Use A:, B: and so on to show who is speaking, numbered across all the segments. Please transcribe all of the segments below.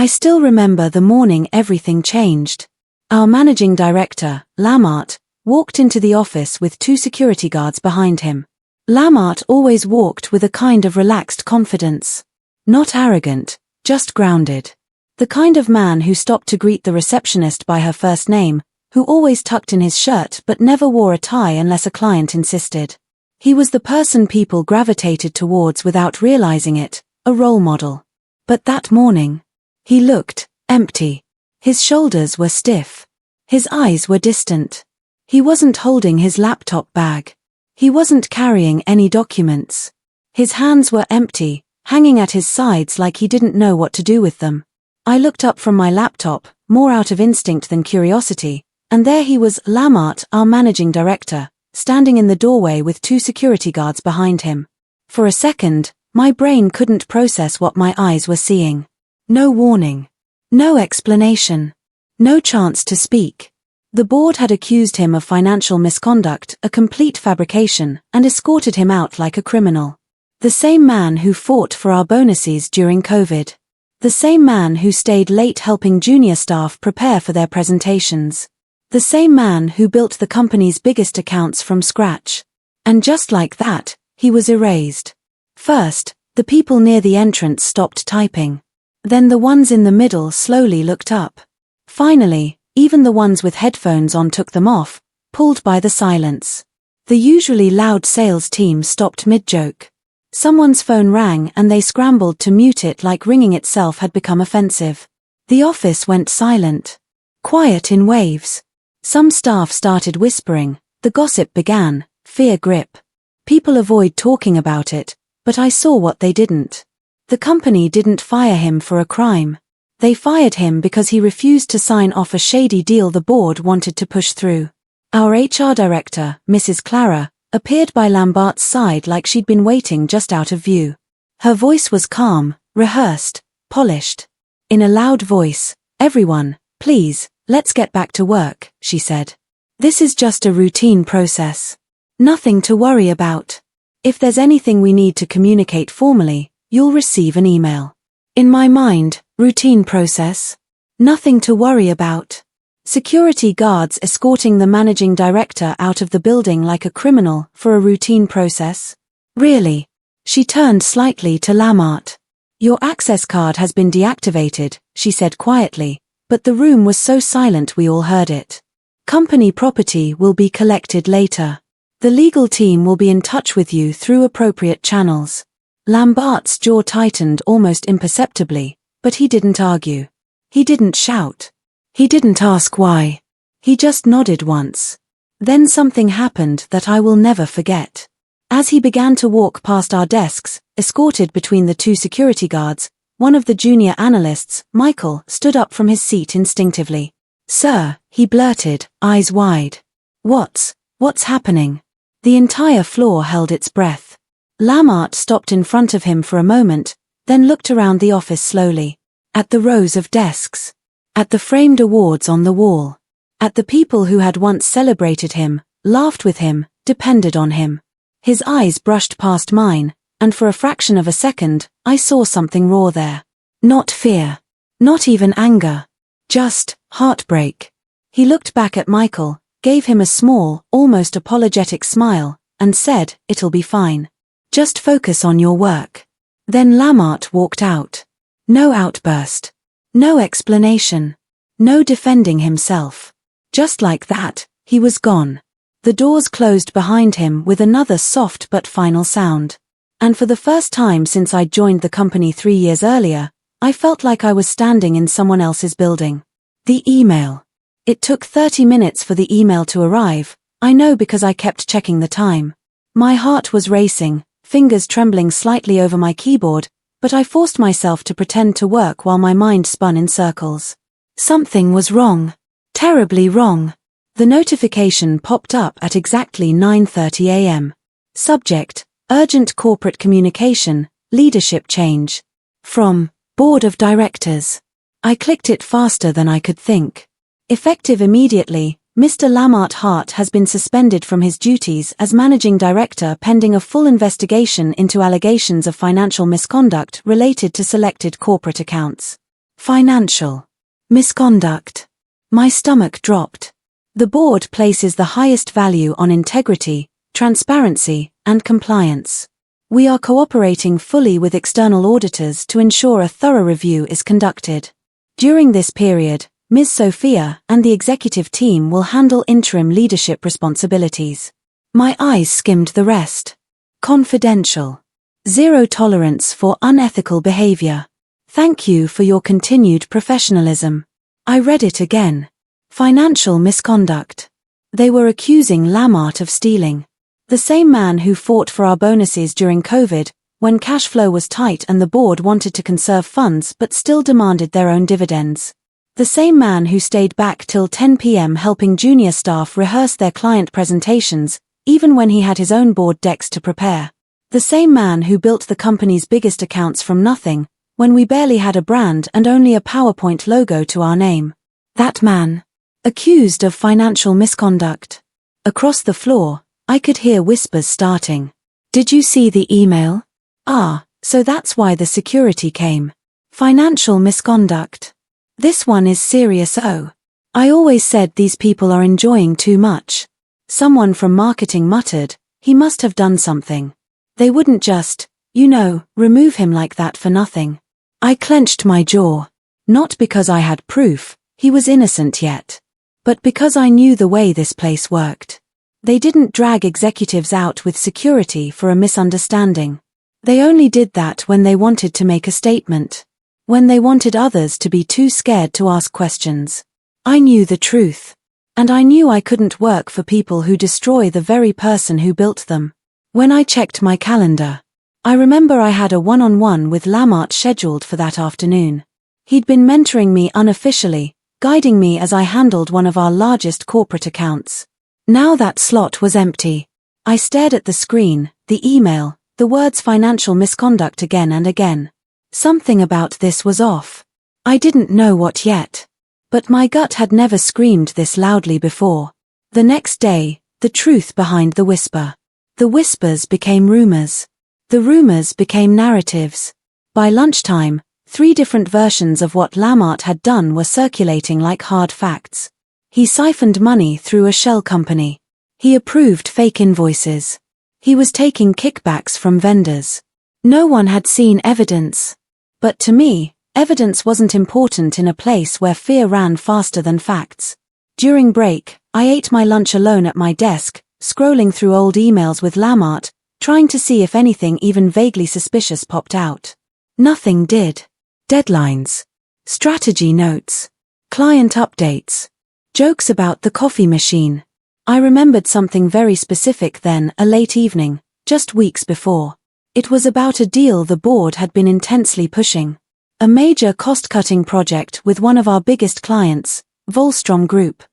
A: I still remember the morning everything changed. Our managing director, Lamart, walked into the office with 2 security guards behind him. Lamart always walked with a kind of relaxed confidence. Not arrogant, just grounded. The kind of man who stopped to greet the receptionist by her first name, who always tucked in his shirt but never wore a tie unless a client insisted. He was the person people gravitated towards without realizing it, a role model. But that morning, he looked empty. His shoulders were stiff. His eyes were distant. He wasn't holding his laptop bag. He wasn't carrying any documents. His hands were empty, hanging at his sides like he didn't know what to do with them. I looked up from my laptop, more out of instinct than curiosity, and there he was, Lamart, our managing director, standing in the doorway with 2 security guards behind him. For a second, my brain couldn't process what my eyes were seeing. No warning. No explanation. No chance to speak. The board had accused him of financial misconduct, a complete fabrication, and escorted him out like a criminal. The same man who fought for our bonuses during COVID. The same man who stayed late helping junior staff prepare for their presentations. The same man who built the company's biggest accounts from scratch. And just like that, he was erased. First, the people near the entrance stopped typing. Then the ones in the middle slowly looked up. Finally, even the ones with headphones on took them off, pulled by the silence. The usually loud sales team stopped mid-joke. Someone's phone rang and they scrambled to mute it like ringing itself had become offensive. The office went silent. Quiet in waves. Some staff started whispering, the gossip began, fear grip. People avoid talking about it, but I saw what they didn't. The company didn't fire him for a crime. They fired him because he refused to sign off a shady deal the board wanted to push through. Our HR director, Mrs. Clara, appeared by Lambert's side like she'd been waiting just out of view. Her voice was calm, rehearsed, polished. In a loud voice, "Everyone, please, let's get back to work," she said. "This is just a routine process. Nothing to worry about. If there's anything we need to communicate formally, you'll receive an email." In my mind, routine process. Nothing to worry about. Security guards escorting the managing director out of the building like a criminal for a routine process. Really? She turned slightly to Lamart. "Your access card has been deactivated," she said quietly, but the room was so silent we all heard it. "Company property will be collected later. The legal team will be in touch with you through appropriate channels." Lambert's jaw tightened almost imperceptibly, but he didn't argue. He didn't shout. He didn't ask why. He just nodded once. Then something happened that I will never forget. As he began to walk past our desks, escorted between the 2 security guards, one of the junior analysts, Michael, stood up from his seat instinctively. "Sir," he blurted, eyes wide. What's happening?" The entire floor held its breath. Lamart stopped in front of him for a moment, then looked around the office slowly. At the rows of desks. At the framed awards on the wall. At the people who had once celebrated him, laughed with him, depended on him. His eyes brushed past mine, and for a fraction of a second, I saw something raw there. Not fear. Not even anger. Just heartbreak. He looked back at Michael, gave him a small, almost apologetic smile, and said, "It'll be fine. Just focus on your work." Then Lamart walked out. No outburst. No explanation. No defending himself. Just like that, he was gone. The doors closed behind him with another soft but final sound. And for the first time since I'd joined the company 3 years earlier, I felt like I was standing in someone else's building. The email. It took 30 minutes for the email to arrive, I know because I kept checking the time. My heart was racing, fingers trembling slightly over my keyboard, but I forced myself to pretend to work while my mind spun in circles. Something was wrong. Terribly wrong. The notification popped up at exactly 9:30 a.m. Subject: Urgent Corporate Communication, Leadership Change. From Board of Directors. I clicked it faster than I could think. Effective immediately, Mr. Lamart Hart has been suspended from his duties as Managing Director pending a full investigation into allegations of financial misconduct related to selected corporate accounts. Financial misconduct. My stomach dropped. The board places the highest value on integrity, transparency, and compliance. We are cooperating fully with external auditors to ensure a thorough review is conducted. During this period, Ms. Sophia and the executive team will handle interim leadership responsibilities. My eyes skimmed the rest. Confidential. Zero tolerance for unethical behavior. Thank you for your continued professionalism. I read it again. Financial misconduct. They were accusing Lamart of stealing. The same man who fought for our bonuses during COVID, when cash flow was tight and the board wanted to conserve funds but still demanded their own dividends. The same man who stayed back till 10 p.m. helping junior staff rehearse their client presentations, even when he had his own board decks to prepare. The same man who built the company's biggest accounts from nothing, when we barely had a brand and only a PowerPoint logo to our name. That man. Accused of financial misconduct. Across the floor, I could hear whispers starting. Did you see the email? Ah, so that's why the security came. Financial misconduct. This one is serious. Oh. I always said these people are enjoying too much. Someone from marketing muttered, he must have done something. They wouldn't just, remove him like that for nothing. I clenched my jaw. Not because I had proof, he was innocent yet. But because I knew the way this place worked. They didn't drag executives out with security for a misunderstanding. They only did that when they wanted to make a statement. When they wanted others to be too scared to ask questions. I knew the truth. And I knew I couldn't work for people who destroy the very person who built them. When I checked my calendar, I remember I had a one-on-one with Lamart scheduled for that afternoon. He'd been mentoring me unofficially, guiding me as I handled one of our largest corporate accounts. Now that slot was empty. I stared at the screen, the email, the words financial misconduct again and again. Something about this was off. I didn't know what yet. But my gut had never screamed this loudly before. The next day, the truth behind the whisper. The whispers became rumors. The rumors became narratives. By lunchtime, 3 different versions of what Lamart had done were circulating like hard facts. He siphoned money through a shell company. He approved fake invoices. He was taking kickbacks from vendors. No one had seen evidence. But to me, evidence wasn't important in a place where fear ran faster than facts. During break, I ate my lunch alone at my desk, scrolling through old emails with Lamart, trying to see if anything even vaguely suspicious popped out. Nothing did. Deadlines. Strategy notes. Client updates. Jokes about the coffee machine. I remembered something very specific then, a late evening, just weeks before. It was about a deal the board had been intensely pushing. A major cost-cutting project with one of our biggest clients, Volstrom Group.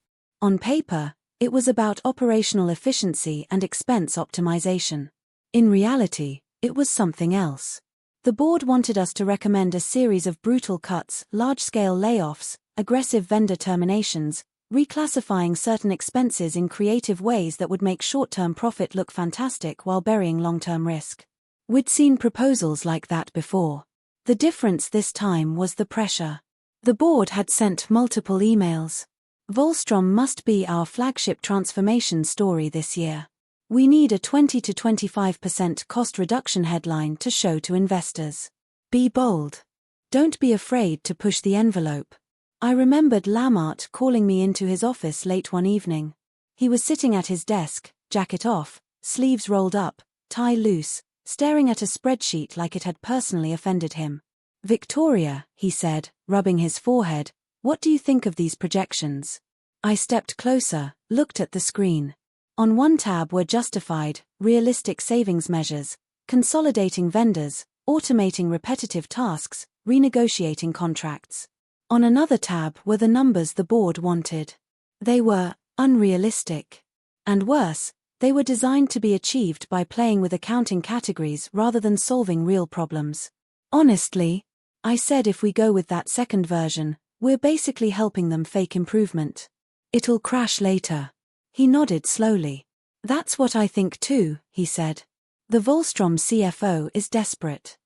A: On paper, it was about operational efficiency and expense optimization. In reality, it was something else. The board wanted us to recommend a series of brutal cuts, large-scale layoffs, aggressive vendor terminations, reclassifying certain expenses in creative ways that would make short-term profit look fantastic while burying long-term risk. We'd seen proposals like that before. The difference this time was the pressure. The board had sent multiple emails. Volstrom must be our flagship transformation story this year. We need a 20 to 25% cost reduction headline to show to investors. Be bold. Don't be afraid to push the envelope. I remembered Lamart calling me into his office late one evening. He was sitting at his desk, jacket off, sleeves rolled up, tie loose, staring at a spreadsheet like it had personally offended him. "Victoria," he said, rubbing his forehead, "what do you think of these projections?" I stepped closer, looked at the screen. On one tab were justified, realistic savings measures, consolidating vendors, automating repetitive tasks, renegotiating contracts. On another tab were the numbers the board wanted. They were unrealistic. And worse, they were designed to be achieved by playing with accounting categories rather than solving real problems. Honestly, I said if we go with that second version, we're basically helping them fake improvement. It'll crash later. He nodded slowly. "That's what I think too," he said. "The Volstrom CFO is desperate.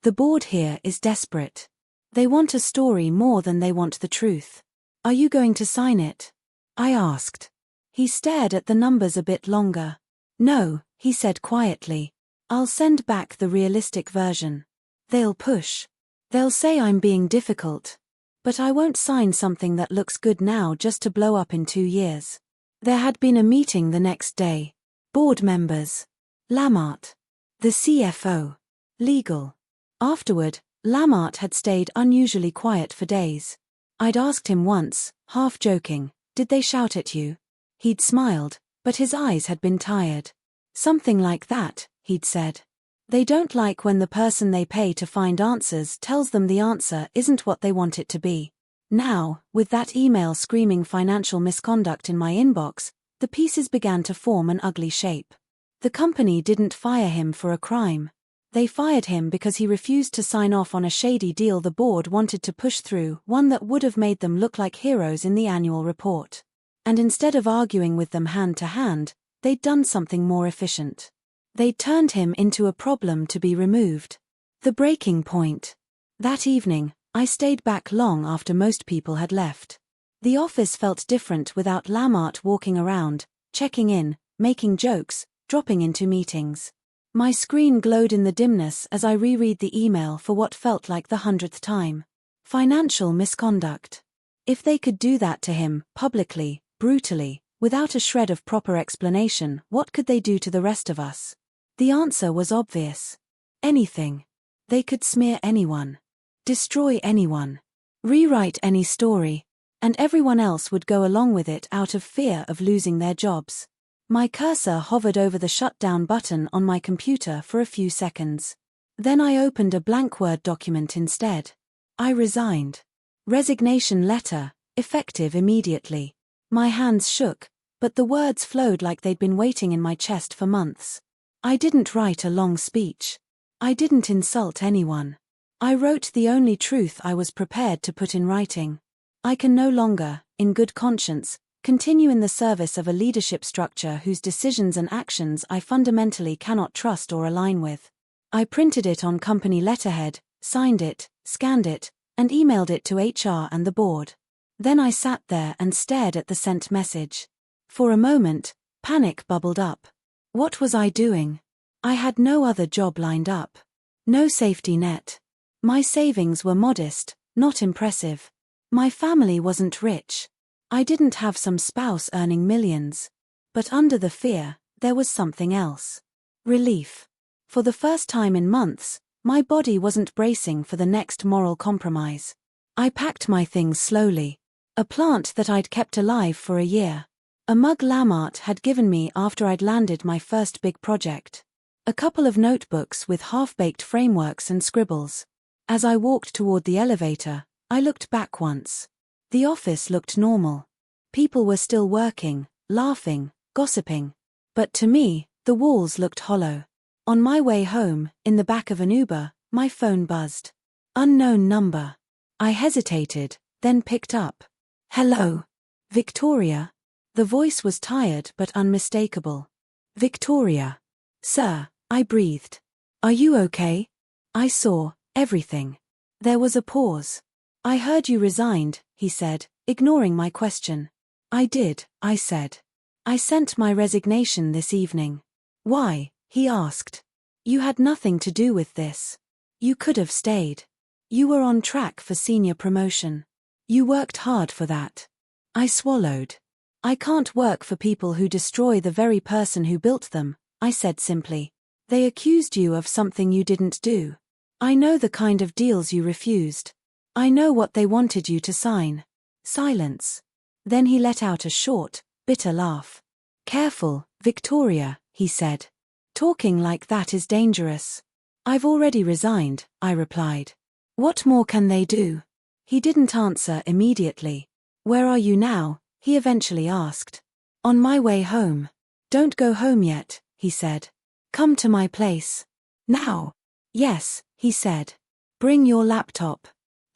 A: The board here is desperate. They want a story more than they want the truth. Are you going to sign it? I asked. He stared at the numbers a bit longer. No, he said quietly. I'll send back the realistic version. They'll push. They'll say I'm being difficult. But I won't sign something that looks good now just to blow up in 2 years. There had been a meeting the next day. Board members. Lamart. The CFO. Legal. Afterward, Lamart had stayed unusually quiet for days. I'd asked him once, half joking, did they shout at you? He'd smiled, but his eyes had been tired. Something like that, he'd said. They don't like when the person they pay to find answers tells them the answer isn't what they want it to be. Now, with that email screaming financial misconduct in my inbox, the pieces began to form an ugly shape. The company didn't fire him for a crime. They fired him because he refused to sign off on a shady deal the board wanted to push through, one that would have made them look like heroes in the annual report. And instead of arguing with them hand to hand, they'd done something more efficient. They'd turned him into a problem to be removed. The breaking point. That evening, I stayed back long after most people had left. The office felt different without Lamart walking around, checking in, making jokes, dropping into meetings. My screen glowed in the dimness as I reread the email for what felt like the 100th time. Financial misconduct. If they could do that to him, publicly, brutally, without a shred of proper explanation, what could they do to the rest of us? The answer was obvious. Anything. They could smear anyone. Destroy anyone. Rewrite any story. And everyone else would go along with it out of fear of losing their jobs. My cursor hovered over the shutdown button on my computer for a few seconds. Then I opened a blank Word document instead. I resigned. Resignation letter, effective immediately. My hands shook, but the words flowed like they'd been waiting in my chest for months. I didn't write a long speech. I didn't insult anyone. I wrote the only truth I was prepared to put in writing. I can no longer, in good conscience, continue in the service of a leadership structure whose decisions and actions I fundamentally cannot trust or align with. I printed it on company letterhead, signed it, scanned it, and emailed it to HR and the board. Then I sat there and stared at the sent message. For a moment, panic bubbled up. What was I doing? I had no other job lined up. No safety net. My savings were modest, not impressive. My family wasn't rich. I didn't have some spouse earning millions. But under the fear, there was something else. Relief. For the first time in months, my body wasn't bracing for the next moral compromise. I packed my things slowly. A plant that I'd kept alive for a year. A mug Lamart had given me after I'd landed my first big project. A couple of notebooks with half-baked frameworks and scribbles. As I walked toward the elevator, I looked back once. The office looked normal. People were still working, laughing, gossiping. But to me, the walls looked hollow. On my way home, in the back of an Uber, my phone buzzed. Unknown number. I hesitated, then picked up. Hello. Victoria. The voice was tired but unmistakable. Victoria. Sir, I breathed. Are you okay? I saw everything. There was a pause. I heard you resigned, he said, ignoring my question. I did, I said. I sent my resignation this evening. Why? He asked. You had nothing to do with this. You could have stayed. You were on track for senior promotion. You worked hard for that. I swallowed. I can't work for people who destroy the very person who built them, I said simply. They accused you of something you didn't do. I know the kind of deals you refused. I know what they wanted you to sign. Silence. Then he let out a short, bitter laugh. Careful, Victoria, he said. Talking like that is dangerous. I've already resigned, I replied. What more can they do? He didn't answer immediately. Where are you now? He eventually asked. On my way home. Don't go home yet, he said. Come to my place. Now. Yes, he said. Bring your laptop.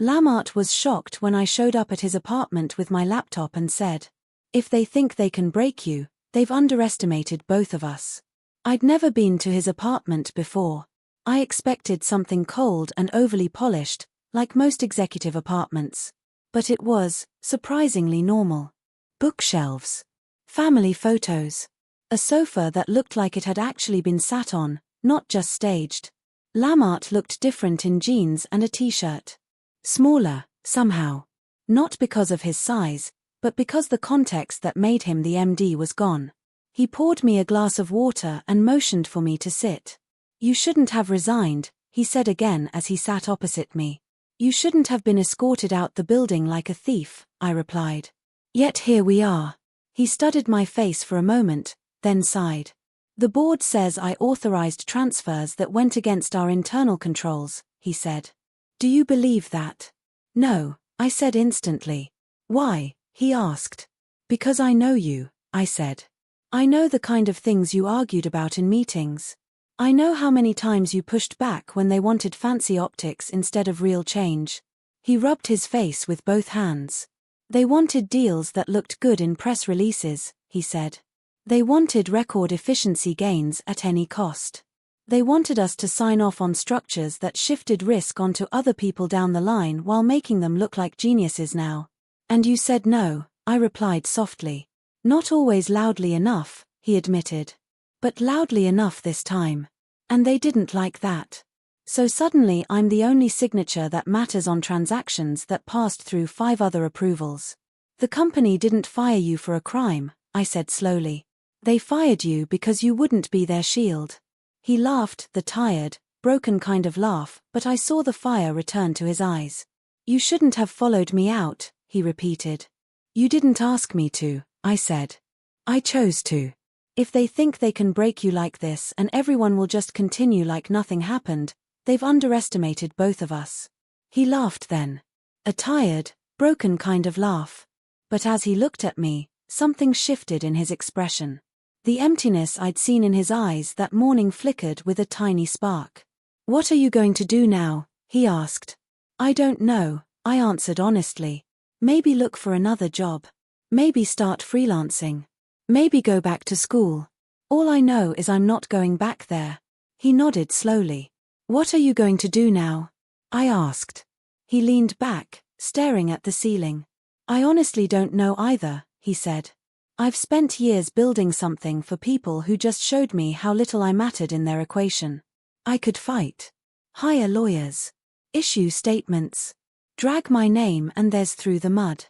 A: Lamart was shocked when I showed up at his apartment with my laptop and said, if they think they can break you, they've underestimated both of us. I'd never been to his apartment before. I expected something cold and overly polished, like most executive apartments. But it was, surprisingly normal. Bookshelves. Family photos. A sofa that looked like it had actually been sat on, not just staged. Lamart looked different in jeans and a t-shirt. Smaller, somehow. Not because of his size, but because the context that made him the MD was gone. He poured me a glass of water and motioned for me to sit. "You shouldn't have resigned," he said again as he sat opposite me. "You shouldn't have been escorted out the building like a thief," I replied. "Yet here we are." He studied my face for a moment, then sighed. "The board says I authorized transfers that went against our internal controls," he said. "Do you believe that?" "No," I said instantly. "Why?" he asked. "Because I know you," I said. "I know the kind of things you argued about in meetings. I know how many times you pushed back when they wanted fancy optics instead of real change." He rubbed his face with both hands. "They wanted deals that looked good in press releases," he said. "They wanted record efficiency gains at any cost. They wanted us to sign off on structures that shifted risk onto other people down the line while making them look like geniuses now. And you said no," I replied softly. "Not always loudly enough," he admitted. "But loudly enough this time. And they didn't like that. So suddenly I'm the only signature that matters on transactions that passed through 5 other approvals." "The company didn't fire you for a crime," I said slowly. "They fired you because you wouldn't be their shield." He laughed, the tired, broken kind of laugh, but I saw the fire return to his eyes. "You shouldn't have followed me out," he repeated. "You didn't ask me to," I said. "I chose to. If they think they can break you like this and everyone will just continue like nothing happened, they've underestimated both of us." He laughed then. A tired, broken kind of laugh. But as he looked at me, something shifted in his expression. The emptiness I'd seen in his eyes that morning flickered with a tiny spark. "What are you going to do now?" he asked. "I don't know," I answered honestly. "Maybe look for another job. Maybe start freelancing. Maybe go back to school. All I know is I'm not going back there." He nodded slowly. "What are you going to do now?" I asked. He leaned back, staring at the ceiling. "I honestly don't know either," he said. "I've spent years building something for people who just showed me how little I mattered in their equation. I could fight. Hire lawyers. Issue statements. Drag my name and there's through the mud.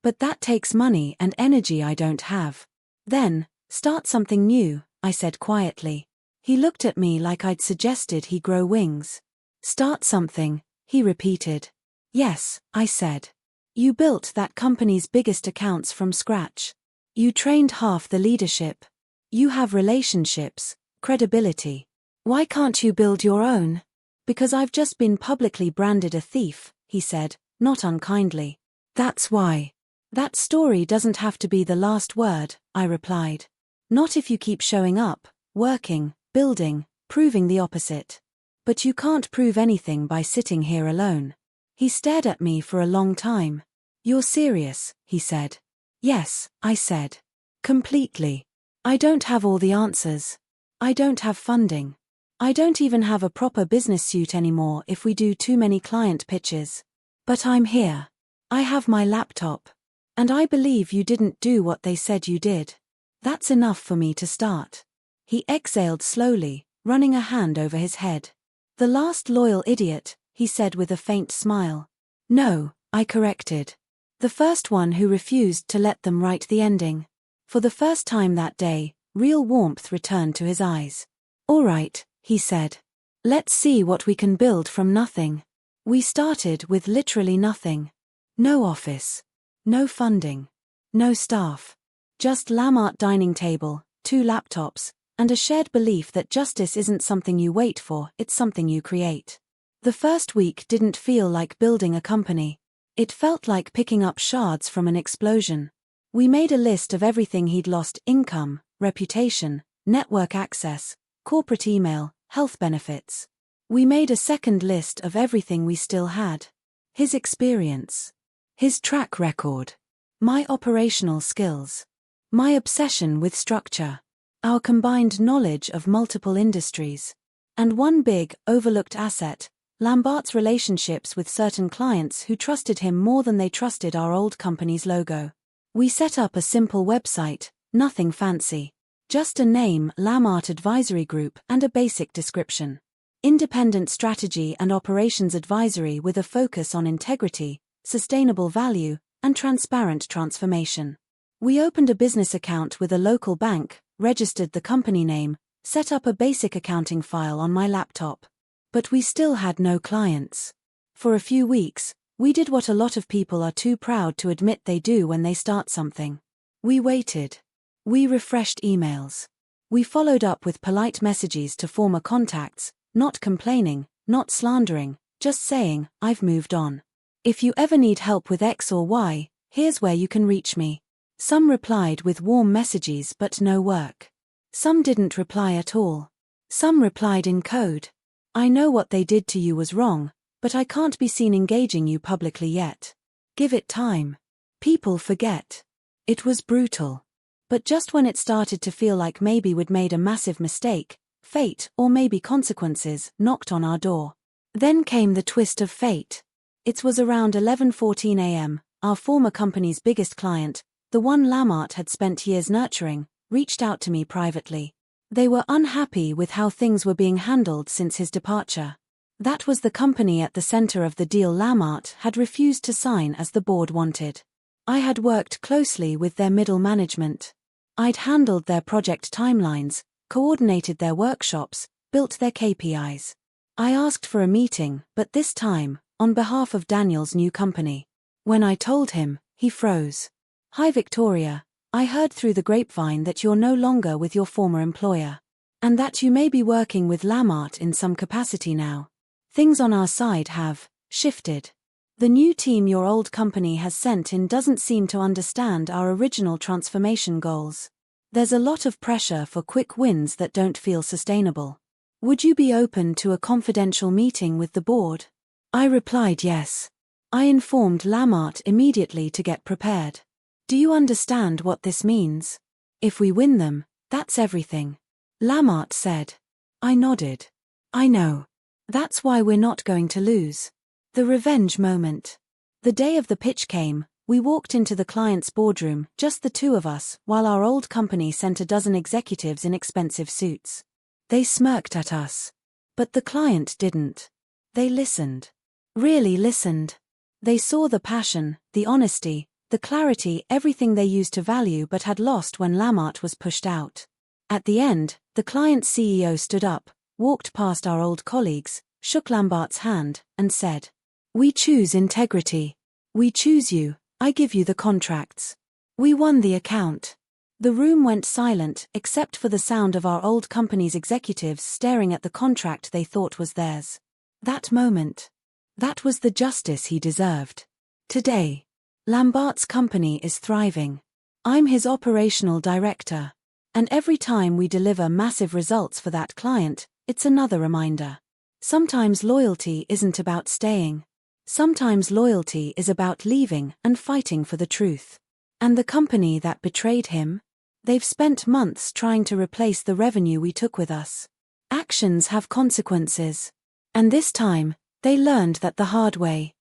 A: But that takes money and energy I don't have. Then, start something new," I said quietly. He looked at me like I'd suggested he grow wings. "Start something," he repeated. "Yes," I said. "You built that company's biggest accounts from scratch. You trained half the leadership. You have relationships, credibility. Why can't you build your own?" "Because I've just been publicly branded a thief," he said, not unkindly. "That's why." "That story doesn't have to be the last word," I replied. "Not if you keep showing up, working, building, proving the opposite. But you can't prove anything by sitting here alone." He stared at me for a long time. "You're serious," he said. "Yes," I said. "Completely. I don't have all the answers. I don't have funding. I don't even have a proper business suit anymore if we do too many client pitches. But I'm here. I have my laptop. And I believe you didn't do what they said you did. That's enough for me to start." He exhaled slowly, running a hand over his head. "The last loyal idiot," he said with a faint smile. "No," I corrected. "The first one who refused to let them write the ending." For the first time that day, real warmth returned to his eyes. "All right," he said. "Let's see what we can build from nothing." We started with literally nothing. No office. No funding. No staff. Just Lamart dining table, 2 laptops, and a shared belief that justice isn't something you wait for, it's something you create. The first week didn't feel like building a company. It felt like picking up shards from an explosion. We made a list of everything he'd lost: income, reputation, network access, corporate email, health benefits. We made a second list of everything we still had. His experience. His track record. My operational skills. My obsession with structure. Our combined knowledge of multiple industries. And one big, overlooked asset, Lambert's relationships with certain clients who trusted him more than they trusted our old company's logo. We set up a simple website, nothing fancy. Just a name, Lambert Advisory Group, and a basic description. Independent strategy and operations advisory with a focus on integrity, sustainable value, and transparent transformation. We opened a business account with a local bank, registered the company name, set up a basic accounting file on my laptop. But we still had no clients. For a few weeks, we did what a lot of people are too proud to admit they do when they start something. We waited. We refreshed emails. We followed up with polite messages to former contacts, not complaining, not slandering, just saying, I've moved on. If you ever need help with X or Y, here's where you can reach me. Some replied with warm messages but no work. Some didn't reply at all. Some replied in code. I know what they did to you was wrong, but I can't be seen engaging you publicly yet. Give it time. People forget. It was brutal. But just when it started to feel like maybe we'd made a massive mistake, fate, or maybe consequences, knocked on our door. Then came the twist of fate. It was around 11:14 a.m., our former company's biggest client, the one Lambert had spent years nurturing, reached out to me privately. They were unhappy with how things were being handled since his departure. That was the company at the center of the deal Lambert had refused to sign as the board wanted. I had worked closely with their middle management. I'd handled their project timelines, coordinated their workshops, built their KPIs. I asked for a meeting, but this time, on behalf of Daniel's new company. When I told him, he froze. Hi Victoria, I heard through the grapevine that you're no longer with your former employer. And that you may be working with Lambert in some capacity now. Things on our side have shifted. The new team your old company has sent in doesn't seem to understand our original transformation goals. There's a lot of pressure for quick wins that don't feel sustainable. Would you be open to a confidential meeting with the board? I replied yes. I informed Lambert immediately to get prepared. Do you understand what this means? If we win them, that's everything. Lambert said. I nodded. I know. That's why we're not going to lose. The revenge moment. The day of the pitch came, we walked into the client's boardroom, just the two of us, while our old company sent a dozen executives in expensive suits. They smirked at us. But the client didn't. They listened. Really listened. They saw the passion, the honesty, the clarity, everything they used to value but had lost when Lambert was pushed out. At the end, the client's CEO stood up, walked past our old colleagues, shook Lambert's hand, and said, We choose integrity. We choose you, I give you the contracts. We won the account. The room went silent except for the sound of our old company's executives staring at the contract they thought was theirs. That moment. That was the justice he deserved. Today, Lambert's company is thriving. I'm his operational director. And every time we deliver massive results for that client, it's another reminder. Sometimes loyalty isn't about staying. Sometimes loyalty is about leaving and fighting for the truth. And the company that betrayed him? They've spent months trying to replace the revenue we took with us. Actions have consequences. And this time, they learned that the hard way.